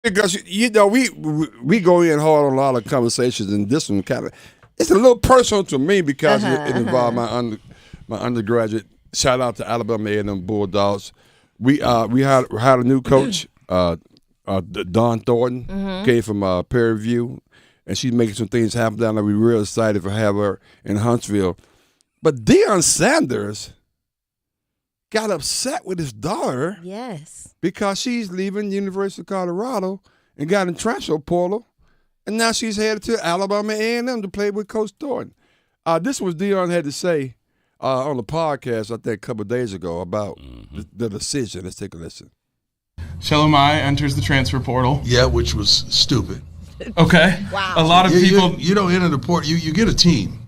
Because we go in hard on a lot of conversations, and this one kind of it's a little personal to me because it involved my undergraduate. Shout out to Alabama A&M Bulldogs. We had a new coach, Dawn Thornton, came from Prairie View, and she's making some things happen down there. We're real excited to have her in Huntsville. But Deion Sanders got upset with his daughter. Yes. Because she's leaving University of Colorado and got in transfer portal, and now she's headed to Alabama A&M to play with Coach Thornton. This was Deion had to say on the podcast, I think, a couple of days ago about the decision. Let's take a listen. Shelomi enters the transfer portal. Yeah, which was stupid. Okay. Wow. A lot of people. You don't enter the portal. You get a team.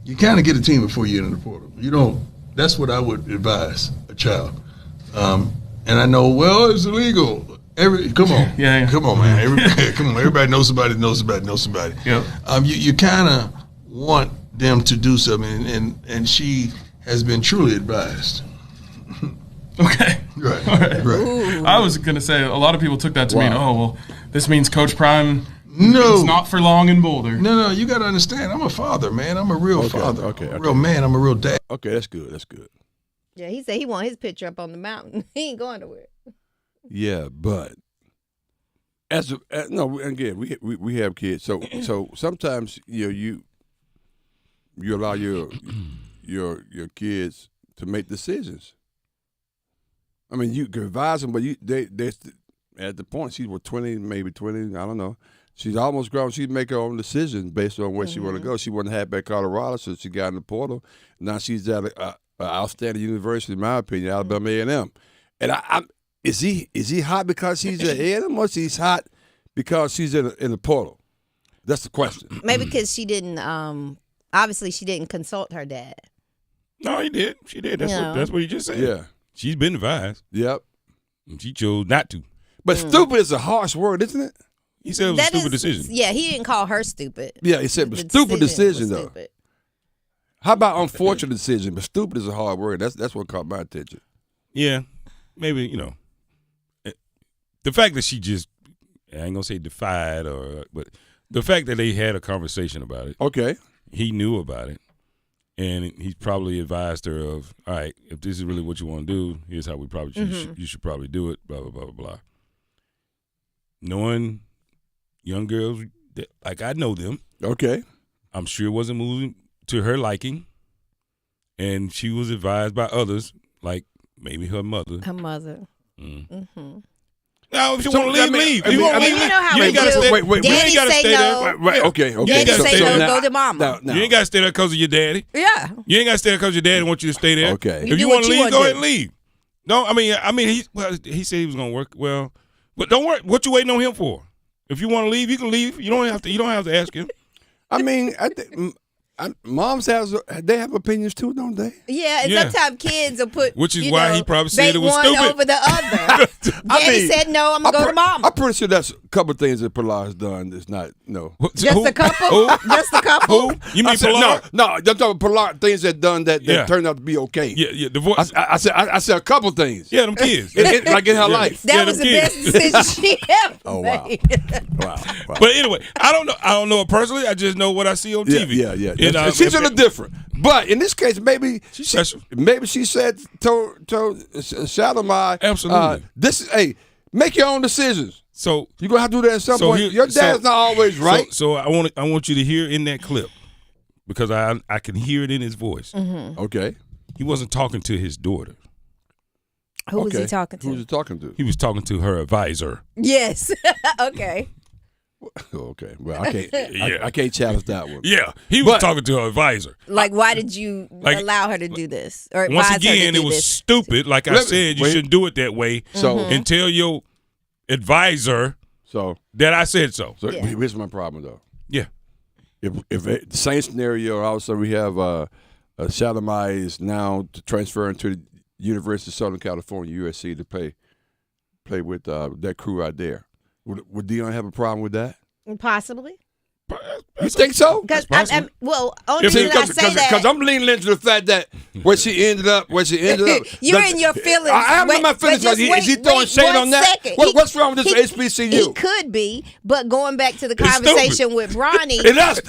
You kind of get a team before you enter the portal. You don't. That's what I would advise a child. And I know, well, it's illegal. Come on. Yeah. Come on, man. Come on. Everybody knows somebody knows somebody. Yep. You kind of want them to do something, and she has been truly advised. Okay. Right. All right. Right. I was going to say, a lot of people took that to mean, oh, well, this means Coach Prime No. is not for long in Boulder. No, you got to understand. I'm a father, man. I'm a real father. I'm a real man. I'm a real dad. Okay, that's good. That's good. Yeah, he said he want his picture up on the mountain. He ain't going nowhere. Yeah, but again, we have kids, so sometimes you allow your kids to make decisions. I mean, you can advise them, but they at the point she was 20, maybe 20, I don't know. She's almost grown. She'd make her own decisions based on where she want to go. She wasn't happy at Colorado, so she got in the portal. Now she's at an outstanding university, in my opinion, Alabama A&M. And is he hot because she's at A&M, or he's hot because she's in the portal? That's the question. Maybe because she didn't. Obviously, she didn't consult her dad. No, he did. She did. That's what he just said. Yeah. She's been advised. Yep. And she chose not to. But stupid is a harsh word, isn't it? He said it was a stupid decision. Yeah, he didn't call her stupid. Yeah, he said, but The stupid decision was though. stupid. How about unfortunate decision? But stupid is a hard word. That's what caught my attention. Yeah. Maybe, the fact that she just, I ain't going to say defied, but the fact that they had a conversation about it. Okay. He knew about it. And he probably advised her of, all right, if this is really what you want to do, here's how we probably you should probably do it, blah, blah, blah, blah, blah. Knowing young girls, like I know them. Okay. I'm sure it wasn't moving to her liking. And she was advised by others, like maybe her mother. Her mother. Now, if you want to leave, leave. If you want to leave, You know how you we ain't got to do. stay. Wait, You ain't got to say stay no. there. Right. Okay. Daddy gotta say stay no, there. go to mama. Now. You ain't got to stay there because of your daddy. Yeah. You ain't got to stay there because your daddy wants you to stay there. Okay. You If do you what want to you leave, wanna go do. ahead and leave. No, he said he was going to work. Well, but don't worry. What you waiting on him for? If you want to leave, you can leave. You don't have to ask him. I mean, moms have opinions too, don't they? Yeah, and Yeah. sometimes kids will put Which is why he probably said it was one stupid. over the other. Daddy said no, I'm going to go to mama. I'm pretty sure that's a couple of things that Pilar has done that's not, no. Just a couple? Who? Just a couple? Who? You mean I said, Pilar? no, I'm talking about Pilar, things that done that Yeah. turned out to be okay. Yeah. The voice. I said a couple things. Yeah, them kids. Like in her life. That Yeah, was them the best kids. decision she ever Oh, wow. made. Wow. But anyway, I don't know her personally. I just know what I see on TV. Yeah. And, She's a little different. But in this case, maybe She's special. Maybe she said told Shelomi, Absolutely. make your own decisions. So You're gonna have to do that at some point. here- Your dad's not always right. So I want you to hear in that clip because I can hear it in his voice. Okay. He wasn't talking to his daughter. Who was he talking to? Who was he talking to? He was talking to her advisor. Yes. Okay. Okay. Well, I can't. Yeah. I can't challenge that one. Yeah, he was But- talking to her advisor. Like, why did you allow her to do this? Or Once advise her to again, do it was this? stupid. Like I Wait, said, you wait. shouldn't do it that way. So And tell your advisor so that I said so. Yeah. here's my problem though. Yeah. If the same scenario, all of a sudden we have Shelomi is now transferring to the University of Southern California, USC, to play with that crew out there. Would Deion have a problem with that? Possibly. You think so? Because only reason I say that because I'm leaning into the fact that where she ended up. You're in your feelings. I am in my feelings. Is he throwing shade on that? What's wrong with this HBCU? He could be, but going back to the conversation with Bronny.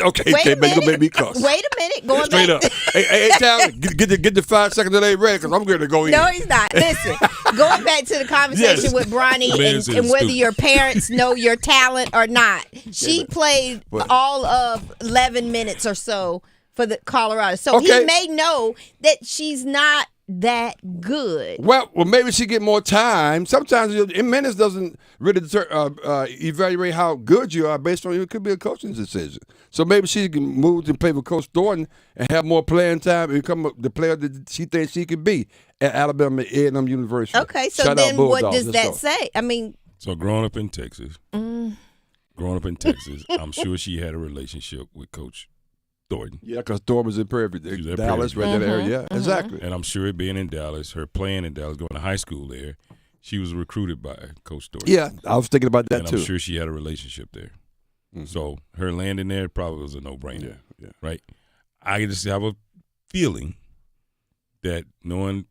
Okay, wait a minute. Make me cuss. Wait a minute. Going Straight back. up. Hey, Tal, get the 5 seconds delay ready because I'm going to go in. No, he's not. Listen, going back to the conversation with Bronny and whether your parents know your talent or not. She played all of 11 minutes or so for the Colorado. So he may know that she's not that good. Well, maybe she get more time. Sometimes in minutes doesn't really evaluate how good you are based on it could be a coaching decision. So maybe she can move and play with Coach Thornton and have more playing time and become the player that she thinks she could be at Alabama A&M University. Okay, so then what does that say? I mean, so growing up in Texas, I'm sure she had a relationship with Coach Thornton. Yeah, because Thornton was in Prairie, Dallas, right that area. Yeah, exactly. And I'm sure being in Dallas, her playing in Dallas, going to high school there, she was recruited by Coach Thornton. Yeah, I was thinking about that and too. I'm sure she had a relationship there. Mm-hmm. So her landing there probably was a no-brainer. Yeah. Right? I just have a feeling that knowing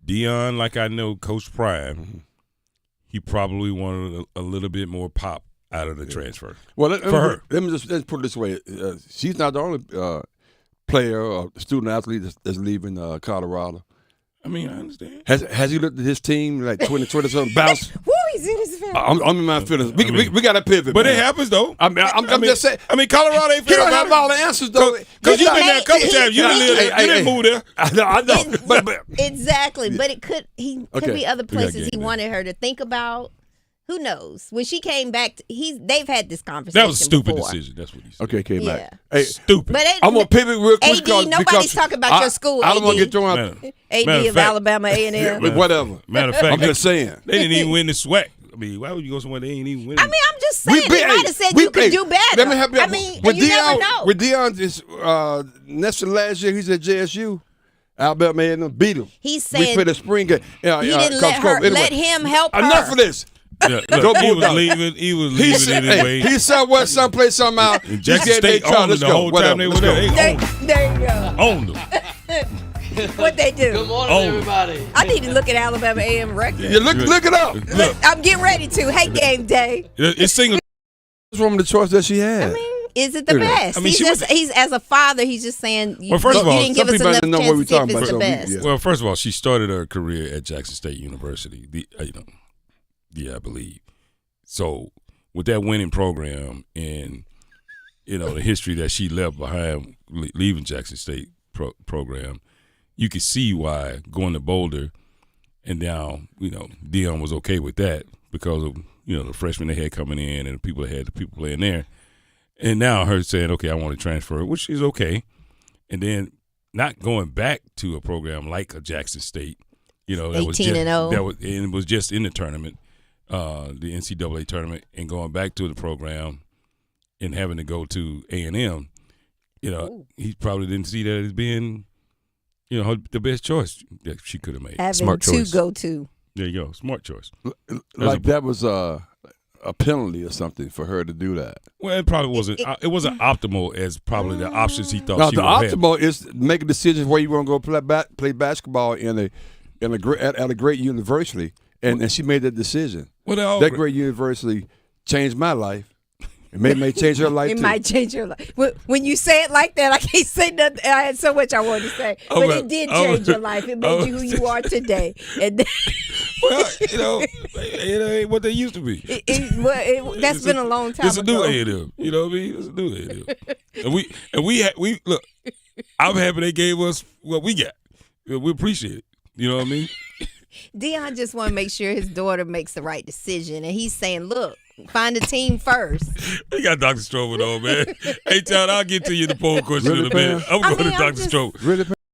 Deion like I know Coach Prime, he probably wanted a little bit more pop out of the transfer. Well, let's put it this way: she's not the only player or student athlete that's leaving Colorado. I mean, I understand. Has he looked at his team like 20 something bounce? Woo, he's in his feelings. I'm in my feelings. We got to pivot, but man. it happens though. I'm just saying. I mean, Colorado ain't He don't have all the answers though. Because you've been there a couple times. You didn't move there. I know. But exactly. But it could be other places he wanted her to think about. Who knows? When she came back, they've had this conversation. That was a stupid before. decision. That's what he said. Okay, Kmac. Yeah. Hey, stupid. But I'm gonna pivot real quick. AD, nobody's talking about your school. I don't want to get thrown out. AD of Alabama A&M. Whatever. Matter of fact, I'm just saying they didn't even win the SWAC. I mean, why would you go somewhere they ain't even win? I mean, I'm just saying they might have said you could do better. Let me help you. I mean, you never know. With Deion, next to last year, he's at JSU. Alabama A&M beat him. He's saying we played a spring game. He didn't let him help her. Enough of this. Yeah, look, he was leaving anyway. He somewhere, someplace, somehow. And Jackson State owned them the whole time they were there. There you go. Owned them. What they do? Good morning, everybody. I need to look at Alabama A&M record. Yeah, look it up. Look. I'm getting ready to. Hey, game day. It's single. What's wrong with the choice that she had? I mean, is it the best? I mean, he's as a father, he's just saying. Well, first of all, you didn't give us enough chance to see if it's the best. Well, first of all, she started her career at Jackson State University. I believe. So with that winning program and the history that she left behind leaving Jackson State program, you could see why going to Boulder and now Deion was okay with that because of the freshmen they had coming in and the people playing there, and now her saying, okay, I want to transfer, which is okay, and then not going back to a program like a Jackson State, that 18-0, and it was just in the tournament. The NCAA tournament and going back to the program and having to go to A&M, he probably didn't see that as being, the best choice that she could have made. Having smart choice. To go to. There you go, smart choice. That was a penalty or something for her to do that. Well, it probably wasn't. It wasn't optimal as probably the options he thought she would have. The optimal is make a decision where you want to go play basketball at a great university. And she made that decision. Well, that great university changed my life. It may change her life, It too. might change her life. When you say it like that, I can't say nothing. I had so much I wanted to say. But it did change your life. It made you who you are today. And well, it ain't what they used to be. That's been a long time ago. It's a new A&M. You know what I mean? It's a new A&M. and we look, I'm happy they gave us what we got. We appreciate it. You know what I mean? Deion just want to make sure his daughter makes the right decision. And he's saying, look, find a team first. We got Dr. Stroman on, man. Hey, Todd, I'll get to you in the poll question in a minute. I'm going to Dr. Stroman. Really,